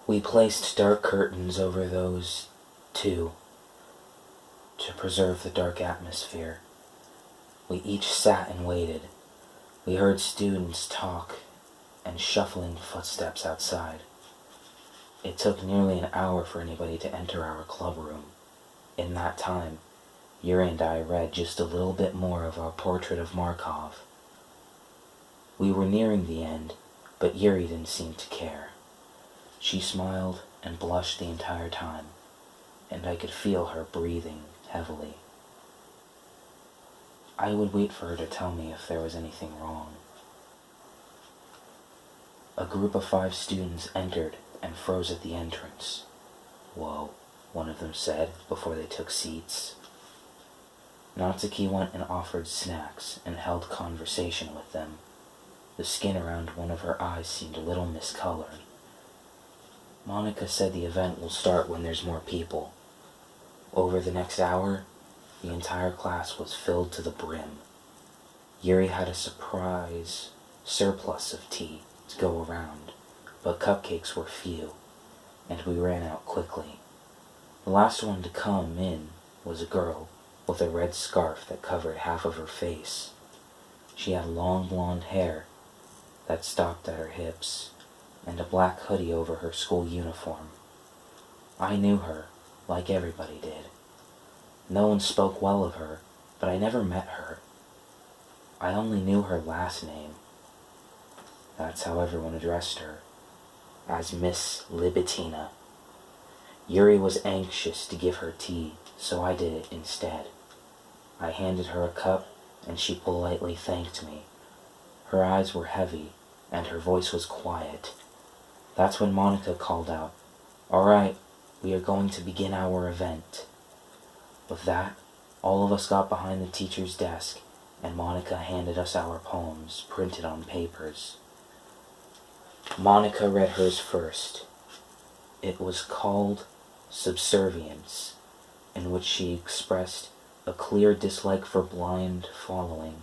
We placed dark curtains over those two to preserve the dark atmosphere. We each sat and waited. We heard students talk and shuffling footsteps outside. It took nearly an hour for anybody to enter our club room. In that time, Yuri and I read just a little bit more of our portrait of Markov. We were nearing the end, but Yuri didn't seem to care. She smiled and blushed the entire time, and I could feel her breathing heavily. I would wait for her to tell me if there was anything wrong. A group of 5 students entered and froze at the entrance. "Whoa," one of them said before they took seats. Natsuki went and offered snacks and held conversation with them. The skin around one of her eyes seemed a little miscolored. Monica said the event will start when there's more people. Over the next hour, the entire class was filled to the brim. Yuri had a surprise surplus of tea to go around, but cupcakes were few, and we ran out quickly. The last one to come in was a girl with a red scarf that covered half of her face. She had long blonde hair that stopped at her hips, and a black hoodie over her school uniform. I knew her, like everybody did. No one spoke well of her, but I never met her. I only knew her last name. That's how everyone addressed her, as Miss Libitina. Yuri was anxious to give her tea, so I did it instead. I handed her a cup, and she politely thanked me. Her eyes were heavy, and her voice was quiet. That's when Monica called out, "All right, we are going to begin our event." With that, all of us got behind the teacher's desk, and Monica handed us our poems, printed on papers. Monica read hers first. It was called Subservience, in which she expressed a clear dislike for blind following.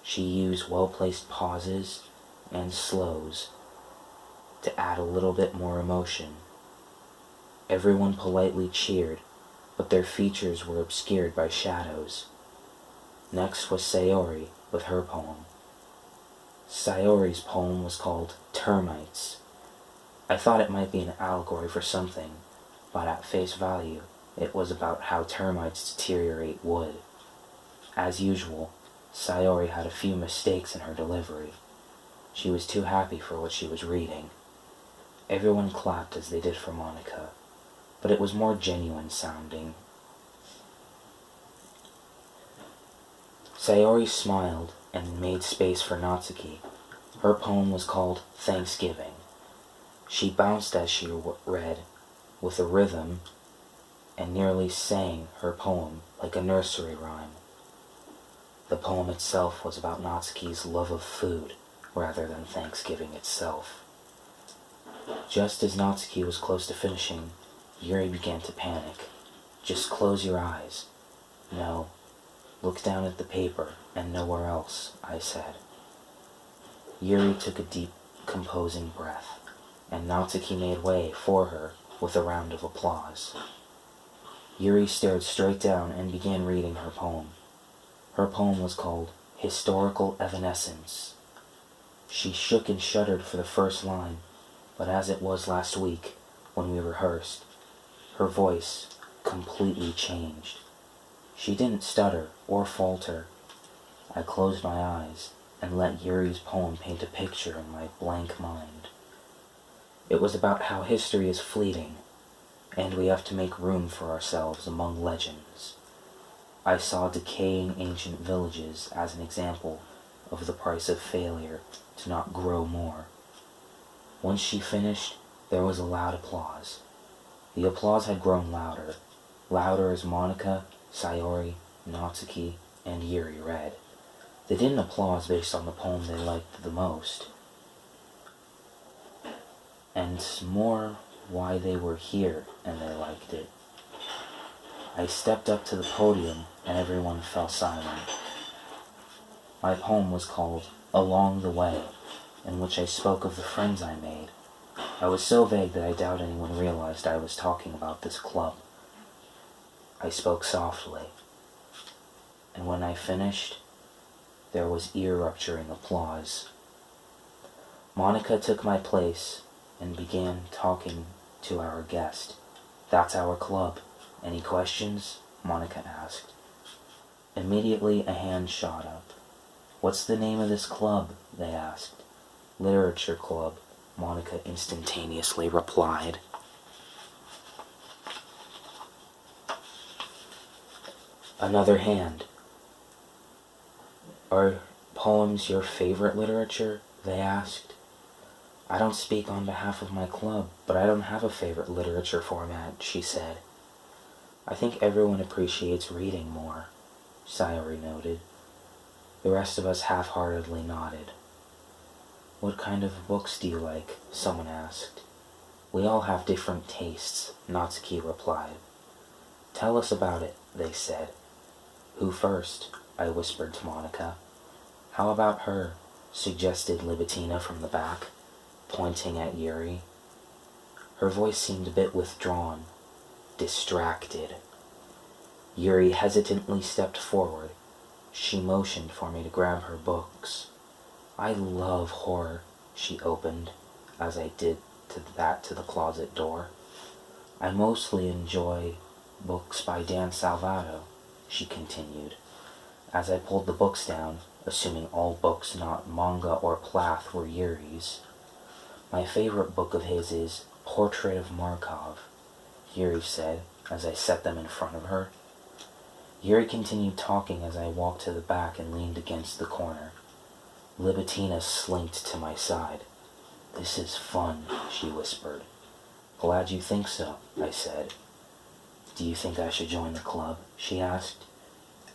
She used well-placed pauses and slows to add a little bit more emotion. Everyone politely cheered, but their features were obscured by shadows. Next was Sayori with her poem. Sayori's poem was called Termites. I thought it might be an allegory for something, but at face value, it was about how termites deteriorate wood. As usual, Sayori had a few mistakes in her delivery. She was too happy for what she was reading. Everyone clapped as they did for Monica, but it was more genuine sounding. Sayori smiled and made space for Natsuki. Her poem was called Thanksgiving. She bounced as she read, with a rhythm, and nearly sang her poem like a nursery rhyme. The poem itself was about Natsuki's love of food, rather than Thanksgiving itself. Just as Natsuki was close to finishing, Yuri began to panic. "Just close your eyes." "No, look down at the paper and nowhere else," I said. Yuri took a deep, composing breath, and Natsuki made way for her with a round of applause. Yuri stared straight down and began reading her poem. Her poem was called Historical Evanescence. She shook and shuddered for the first line, but as it was last week, when we rehearsed, her voice completely changed. She didn't stutter or falter. I closed my eyes and let Yuri's poem paint a picture in my blank mind. It was about how history is fleeting, and we have to make room for ourselves among legends. I saw decaying ancient villages as an example of the price of failure to not grow more. Once she finished, there was a loud applause. The applause had grown louder, louder as Monica, Sayori, Natsuki, and Yuri read. They didn't applaud based on the poem they liked the most, and more why they were here and they liked it. I stepped up to the podium and everyone fell silent. My poem was called Along the Way, in which I spoke of the friends I made. I was so vague that I doubt anyone realized I was talking about this club. I spoke softly, and when I finished, there was ear-rupturing applause. Monica took my place and began talking to our guest. "That's our club. Any questions?" Monica asked. Immediately a hand shot up. "What's the name of this club?" they asked. "Literature Club," Monica instantaneously replied. Another hand. "Are poems your favorite literature?" they asked. "I don't speak on behalf of my club, but I don't have a favorite literature format," she said. "I think everyone appreciates reading more," Sayori noted. The rest of us half-heartedly nodded. "What kind of books do you like?" someone asked. "We all have different tastes," Natsuki replied. "Tell us about it," they said. "Who first?" I whispered to Monica. "How about her?" suggested Libitina from the back, pointing at Yuri. Her voice seemed a bit withdrawn, distracted. Yuri hesitantly stepped forward. She motioned for me to grab her books. "I love horror," she opened, as I did to the closet door. "I mostly enjoy books by Dan Salvato," she continued, as I pulled the books down, assuming all books not manga or Plath were Yuri's. "My favorite book of his is Portrait of Markov," Yuri said, as I set them in front of her. Yuri continued talking as I walked to the back and leaned against the corner. Libitina slinked to my side. "This is fun," she whispered. "Glad you think so," I said. "Do you think I should join the club?" she asked.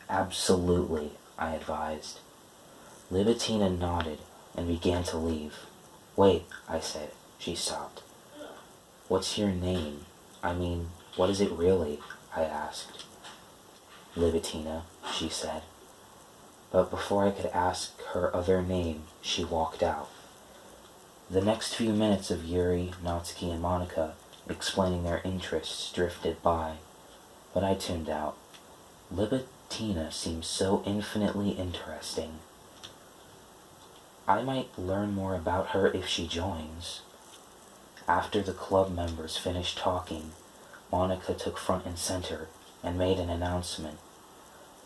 "Absolutely," I advised. Libitina nodded and began to leave. "Wait," I said. She stopped. "What's your name? I mean, what is it really?" I asked. "Libitina," she said. But before I could ask her other name, she walked out. The next few minutes of Yuri, Natsuki, and Monica explaining their interests drifted by, but I tuned out. Libitina seems so infinitely interesting. I might learn more about her if she joins. After the club members finished talking, Monica took front and center and made an announcement.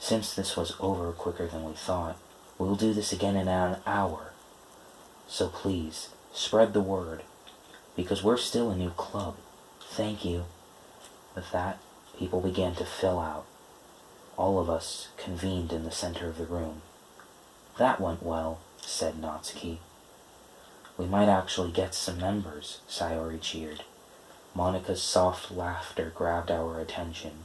"Since this was over quicker than we thought, we'll do this again in an hour. So please, spread the word, because we're still a new club. Thank you." With that, people began to fill out. All of us convened in the center of the room. "That went well," said Natsuki. "We might actually get some members," Sayori cheered. Monica's soft laughter grabbed our attention.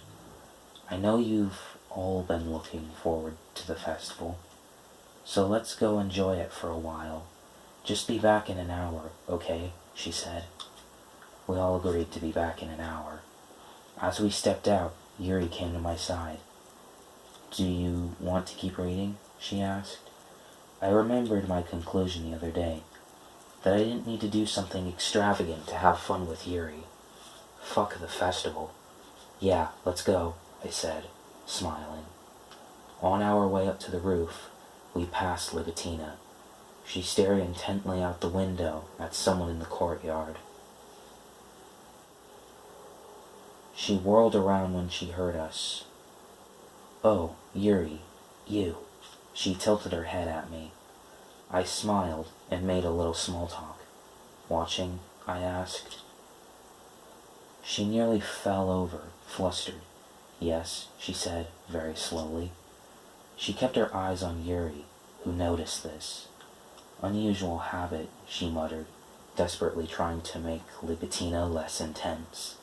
"I know you've all been looking forward to the festival, so let's go enjoy it for a while. Just be back in an hour, okay?" she said. We all agreed to be back in an hour. As we stepped out, Yuri came to my side. "Do you want to keep reading?" she asked. I remembered my conclusion the other day, that I didn't need to do something extravagant to have fun with Yuri. Fuck the festival. "Yeah, let's go," I said, smiling. On our way up to the roof, we passed Libitina. She stared intently out the window at someone in the courtyard. She whirled around when she heard us. "Oh, Yuri, you." She tilted her head at me. I smiled and made a little small talk. "Watching?" I asked. She nearly fell over, flustered. "Yes," she said, very slowly. She kept her eyes on Yuri, who noticed this. "Unusual habit," she muttered, desperately trying to make Libitina less intense.